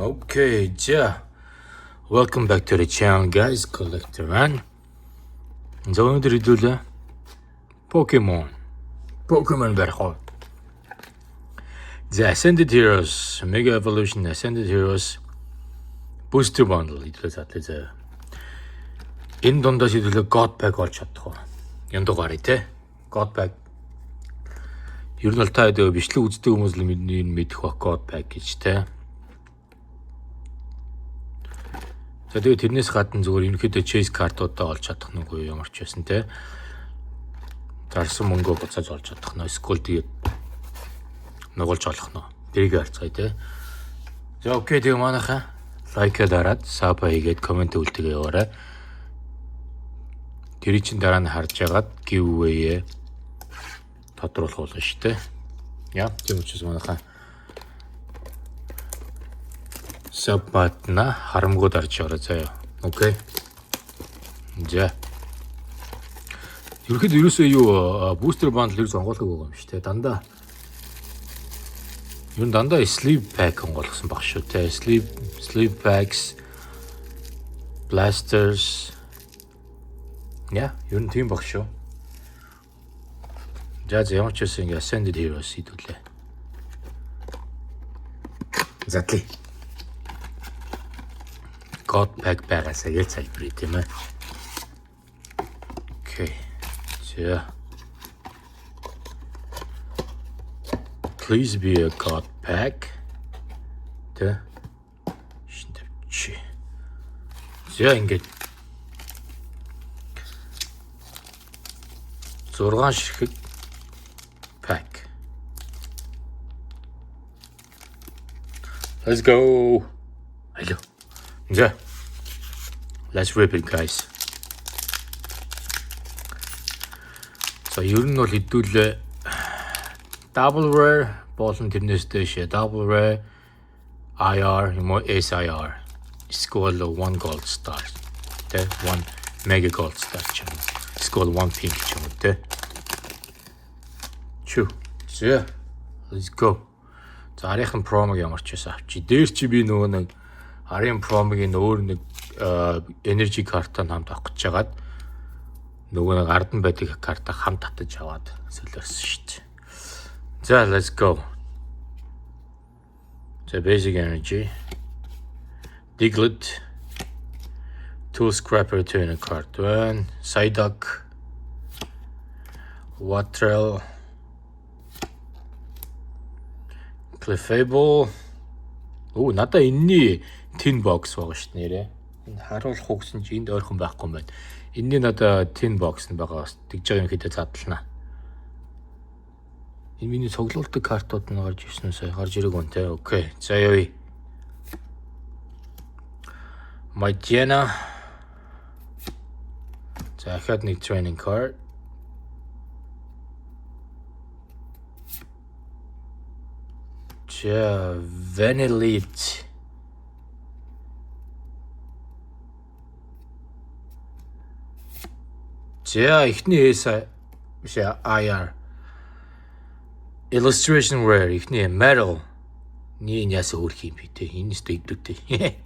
Okay, yeah. Welcome back to the channel, guys. Collector Run. За өнөөдөр хэдүүлээ Pokemon барих уу. За Ascended Heroes, Mega Evolution Ascended Heroes Booster Bundle хэдүүлээ задлаа заа. Энэ дундаас хэдүүлээ God Pack олж чадах уу. Энэ дугаарыг те. God Pack. Ер нь л та хэдөө бичлэг үздэг хүмүүс л мэдэх ба God Pack гэж те. За тэгээд тэрнээс гадна зүгээр ерөнхийдөө chase картуудаа олж чадах нүггүй ямар ч байсан те. Дарсан мөнгөө буцааж олж чадах нь эсвэл тэгээд нугалж олох нь. Тэрийг харцгаая те. За окей тэгээ манайхаа лайк дараад саб хийгээд комент үлдэгээ яваарай. Тэрий чин дараа нь харж ягаад giveaway тодруулах болно шүү дээ. Яа, тийм учраас манайхаа саб батна харамгууд арч яваа заяа. Окей. За. Ерөөсөө юу бустер бандл ерөөсөө онгойлгоо байгаа юм шүү дээ. Дандаа sleeve pack онгойлгосон баг шүү дээ. Sleeve packs, blasters. Яа, ер нь тийм баг шүү. За ямар ч байсан ингээ Ascended Heroes хийдүүлээ. Затлаа. God Pack байгаас яг залбирая тийм ээ. Окей. За. Please be a God Pack. Тэ. Шинтвч. За ингээд 6 ширхэг pack. Let's go. Hello. Yeah, let's rip it, guys. So ер нь бол хэдүүлээ double rare болон тэрнээс дэше double rare IR юм уу SIR score 1 gold star тэ 1 mega gold star ч юм уу score 1 pink ч юм уу тэ чүү зэ let's go. За арийнхан промог ямар ч байсан авчи дээр чи би нөгөө нэг Арын промгийн өөр нэг energy картаа хамт авах гэж жагаад нөгөө нэг ард нь байдаг картаа хамт татаж аваад солиорсон шүү дээ. За let's go. The basic energy. Diglett. Tool Scrapper return a card. One. Psyduck. Watrel. Clefable. Оо надаа энэний tin box байгаа шүү дээ нэрээ. Энэ харуулах хугсан чи энд ойрхон байхгүй юм байна. Энэний надаа tin box нь байгаа. Тэгж байгаа юм хэдэ задлана. Энэ миний цуглуулдаг картууд нь гарч ирсэн сая гарч ирэг үнэ те. Окей. За явъя. Magearna. За ахад нэг training card. За Vanillite. За ихний биш IR. Illustration rare ихний metal. Ни яас өөрх юм бэ те. Энэс дэвдэгтэй.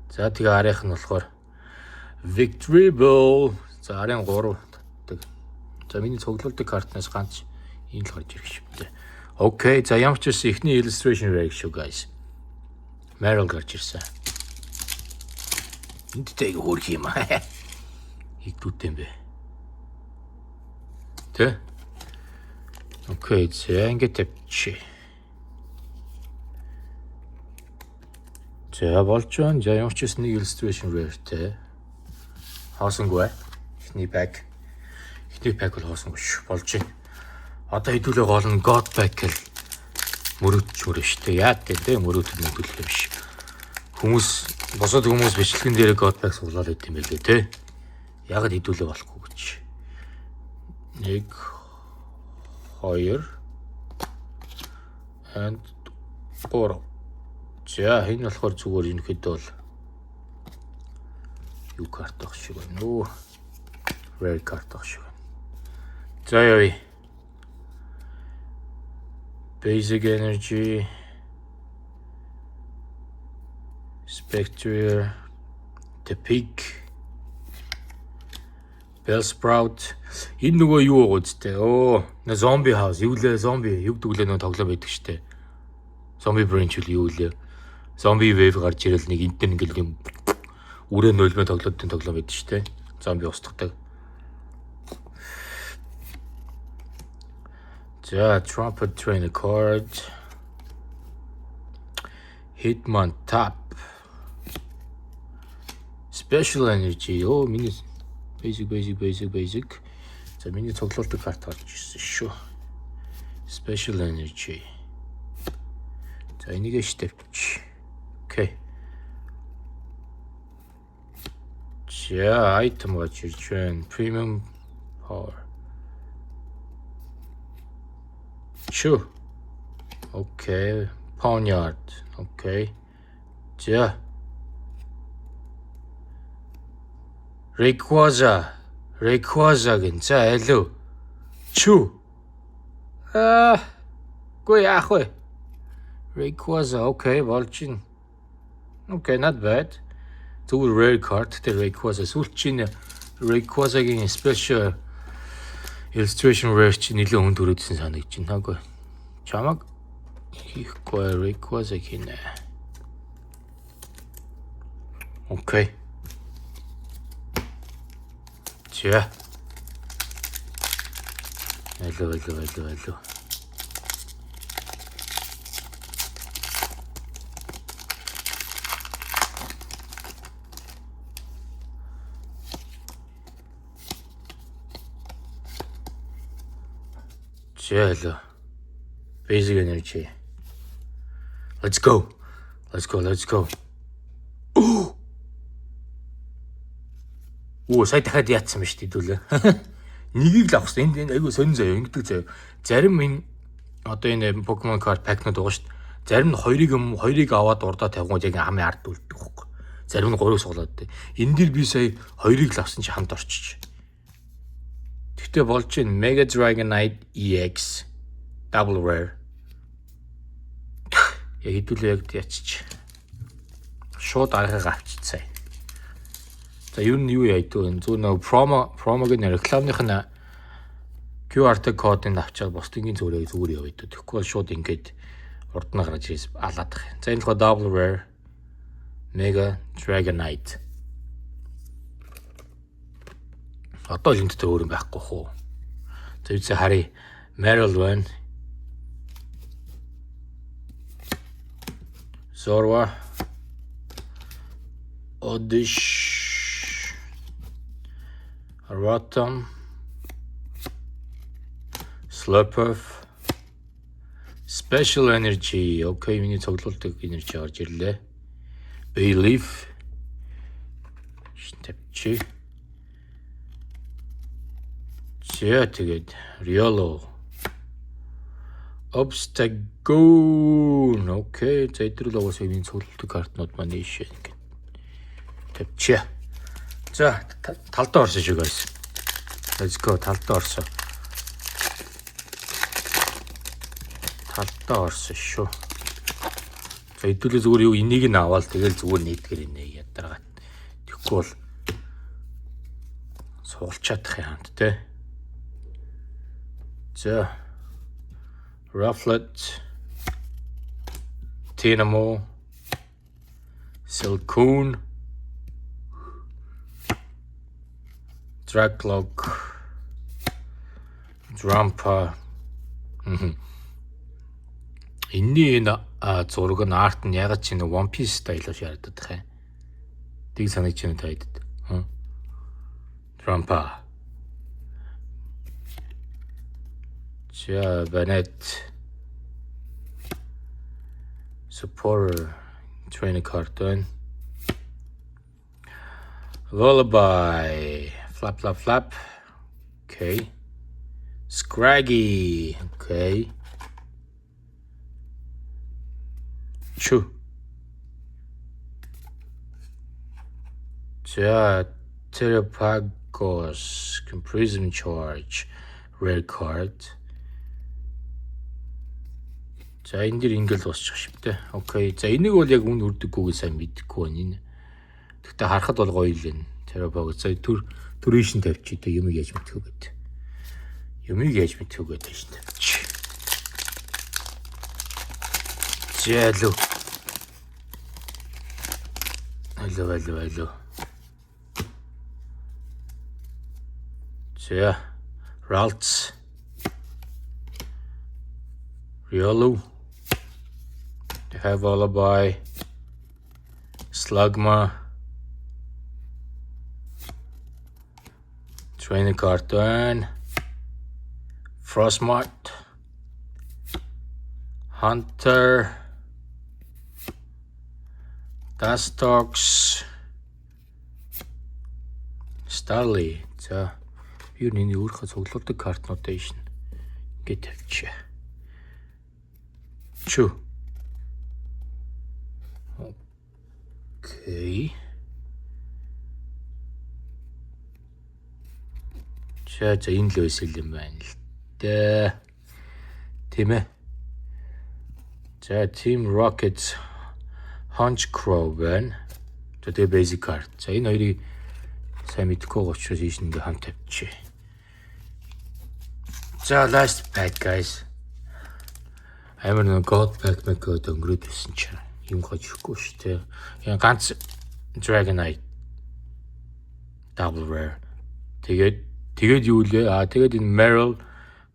За тэгээ арийнх нь болохоор Victory Ball. За арын 3. За миний цуглуулдаг картнаас ганц энэ л гарч ирэх шүү дээ. Окей, за ямар ч байсан ихний illustration rare шүү guys. Meryl гарч ирсэн. Энд тэйг хөөрх юм аа. Игдүүтэй юм бэ. Тэ? Окей, за ингээд тавьчих. За болж байна. За ямар ч байсан нэг illustration rare тэ. Хаосангүй. Ихний pack бол хаосангүй шүү. Болж байна. Одоо хэдүүлээ гол нь God Pack л мөрөдч мөрөө штэ. Яа гэдэг мөрөдөд мэдүүлэх юм биш. Босоод хүмүүс бичлэгэн дээр God Pack суглаад байт юм байлээ те. Ягд хэдүүлээ болохгүй гэж. 1 2 and 3. За энэ болохоор зүгээр ерөнхийдөө бол юу карт авах шиг байна уу? Rare карт авах шиг байна. За явъя. Basic energy. Spectre, The Pig, Bellsprout. Энэ нөгөө юу байгаа үстэй? На Zombie House. Юу лээ зомби? Юу гэдэг лээ нөө тоглоо байдаг штэ. Zombie Branch юу лээ? Zombie Wave гарч ирэл нэг энтэн ингээл юм үрээ нулмаа тоглоод байдаг штэ. Зомби устгадаг. За, Trumpet Trainer Card. Hitman Tap. Special Energy. Миний basic. За, миний цуглуулдаг карт гарч ирсэн шүү. Special Energy. За, энийг штепч. Окей. За, item гарч ирж байна. Premium Power. Sure. Okay. Ponyard. Okay. Ja. Rayquaza гин. За алуу. Чу. Гүй яах вэ? Rayquaza. Okay, болж байна. Okay, not bad. Зүгээр rare card дээр Rayquaza сүүлч чинь Rayquaza-гийн special illustration rare чи нэлээд хүнд төрөөдсөн санагдаж байна. Хаагүй. Чамаг хийхгүй Rayquaza хийнэ. Окей. За. Алуу. Hello. Basic Energy. Let's go. Сая дахиад яатсан ба шүү дээ дүүлээ. Нэгийг л авсан. Энд айгүй сонин заяа ингэдэг заяа. Зарим энэ одоо энэ Pokemon card pack-нууд байгаа шүү дээ. Зарим нь хоёрыг аваад урдаа тавингууд яг хамын ард үлддэг хөөх. Зарим нь 3-ыг суглаад дээ. Энэ дэр би сая 2-ыг л авсан чи хамт орчиж. Тэгтээ болж байна. Mega Dragonite EX Double Rare. Яг хэдүүлээ яг ячиж. Шууд аргыг авчицсан. За юу яйдгүй энэ зөв нэг промог нэр рекламных нь QR кодыг авчаад бусдын зүгээр яваад. Тэгэхгүй бол шууд ингээд урд нь гарч ирээс алаадах. За энэ л Double Rare Mega Dragonite. Одоо л энэтэй өөр юм байхгүй хөө. За үгүй харъя. Meryl байна. Zorua. Oddish. Rotom. Slurpuff. Special Energy. Окей, миний цуглуулдаг энержи орж ирлээ. Bayleaf. Штепчи. За тэгээд Riolo. Obstagoon. Окей, за идрэл угаасаа миний цуглуулдаг картнууд маань ийшээ ингээд тавьчаа. За талдаа орсон шүү guys. Let's go талдаа орсон. Талдаа орсон шүү. За хэдүүлээ зүгээр юу энийг нь аваад тэгэл зүгээр нийтгэр инэ ядаргаад. Тэгэхгүй бол суулчаадах юм те. За Rufflet, Tynamo, Silcoon, Dracloak, Drampa. Энэний энэ зураг нь арт нь яг ч нэг One Piece стайлаар шаарддаг хэ. Тийг санагч юм таад. Drampa. Ja, Bennett. Supporter trainer card done. Lullaby. Flap. Okay. Scraggy. Okay. Chew. Ja, Terrapagos. Prison Charge. Red card. За энэ дэр ингээл дуусчих шивтэй. Окей. За энийг бол яг үн үрдэггүйгээ сайн мэдэхгүй байна. Гэхдээ харахад бол гоё л энэ. Терабаг. За төрийн шин тавьчих дээ юмыг яаж мэдхүү гэдэг. Юмыг яаж мэдхүү гэдэг шин тавьчих. Зэлүү. Алло. За Ralts. Riolu. Have Lullaby. Slugma. Training Cartoon. Frostmite. Hunter. Dustox. Starly. За би энэ өөрийнхөө цуглуулдаг картнуудаа ишин ингээд тавьчихъя. Чу. Окей. За энэ л байсан юм байна л дээ. Тийм ээ. За Team Rockets Hunch Crow байна. Тэгээ basic card. За энэ хоёрыг сайн мэдхгүй учраас ийш ингээ хамт тавьчих. За last pack guys. Амар нэг god pack мэгод өнгөрөөд байсан чинь юм хожихгүй шүү дээ. Яа ганц Dragonite double rare. Тэгээд юу лээ? Тэгээд энэ Meryl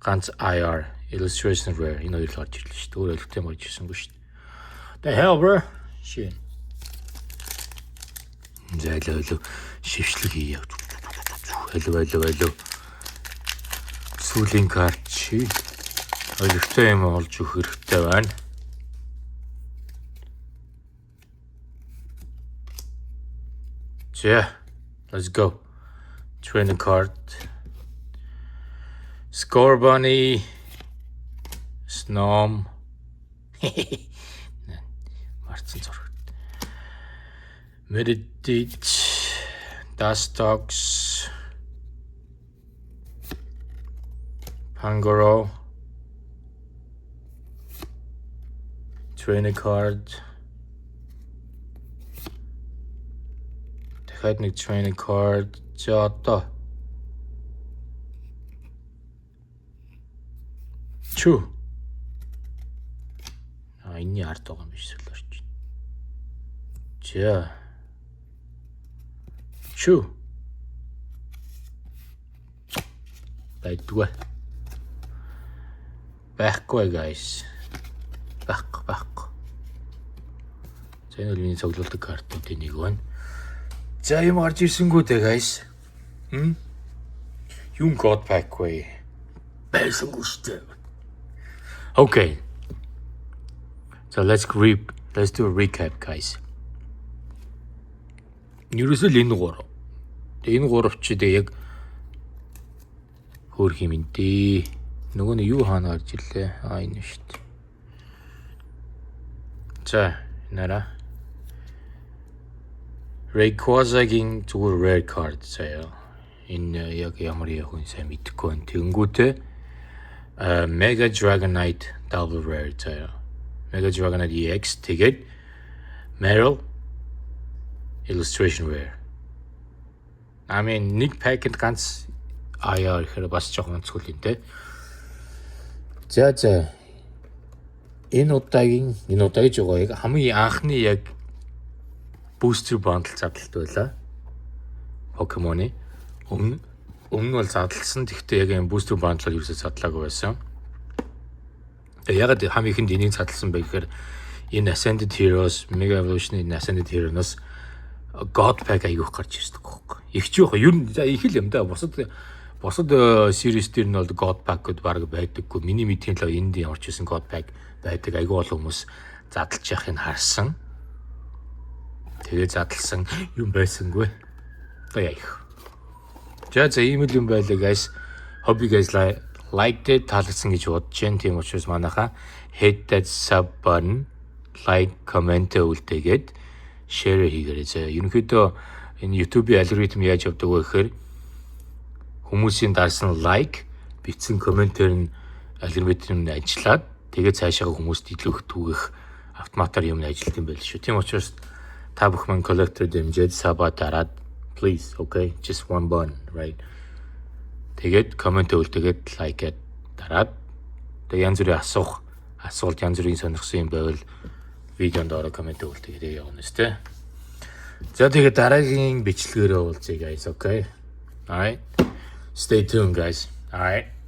ганц IR illustration rare энэ хоёр л орж ирлээ шүү дээ. Өөр өлтөм орж ирсэнгүй шүү дээ. The hell bro. Shit. Зайлоо шившлэг хийе. Алуу. Сүүлийн карт чи өлтөм юм олж өгөх хэрэгтэй байна. Yeah, let's go. Training card. Scorbunny. Snom. Martin зураг. Meditate. Dustox. Pangoro. Training card. Дахиад нэг training card. За одоо. Чу. Энэний ард байгаа юм биш солиорч. За. Чу. Байдгүй. Байхгүй guys. Байхгүй. За энэ үний цуглуулдаг картуудын нэг байна. За юм гарч ирсэнгүү дээ guys. Юм god pack way. Байсангүй шүү дээ. Okay. So let's do a recap guys. Ерөөсөө л энэ гурав. Энэ гурав ч яг хөөх юм дээ. Нөгөө нь юу хаана гарч ирлээ? Энэ шүү дээ. За, нара. Rayquaza-гийн зүгээр rare card заяа. Энэ яг ямар хүн сайн мэдэхгүй байна. Тэнгүүтээ Mega Dragonite double rare заяа. Mega Dragonite EX тэгээд Meryl illustration rare. I mean нэг packet ганц IR гэхээр бас жоохон онцгой юм те. За энэ удаагийн гэж байгаа яг хамгийн анхны яг booster bundle задлалт байлаа. Pokemon-ы өмнө бол задлсан. Тэгтээ яг энэ booster bundle ерөөсөө задлаагүй байсан. Тэгээ ягаад хамгийн ихэнд энийг задлсан бэ гэхээр энэ Ascended Heroes, Mega Evolution-ийн Ascended Heroes God Pack аягүйх гарч ирсэн гохоо. Их ч юу ер нь их л юм да. Бусад series дээр нь бол God Pack-ууд баг байдаггүй. Миний мэдхийн л энд ямарч ирсэн God Pack байдаг. Айгүй олон хүмүүс задлж яхахыг харсан. Тэгээ задлсан юм байсангүй. Одоо яах. За ийм л юм байлаа guys. Hope you guys liked it. Таалагдсан гэж бодож байна. Тийм учраас манайха hit that sub button, like, comment үлдээгээд share хийгээрэй. За ерөнхийдөө энэ YouTube-ийн алгоритм яаж явдаг вэ гэхээр хүмүүсийн дарсан like, бичсэн комментээр нь алгоритм нь ажиллаад Тэгээд цаашаа хүмүүст илүү их түгэх автоматар юм ажилт юм байл шүү. Тийм учраас та бүхэн collector дэмжиж саба дараад please, okay? Just one button, right? Тэгээд комент өгөлтэйгээд лайк дараад тэгээд янз бүрийн асуулт янз бүрийн сонирхсан юм байвал видеонд ороо комент өгөлтэйгээ явуулна шүү дээ. За тэгээд дараагийн бичлэгээрээ уулзъя guys, okay? All right. Stay tuned guys. All right.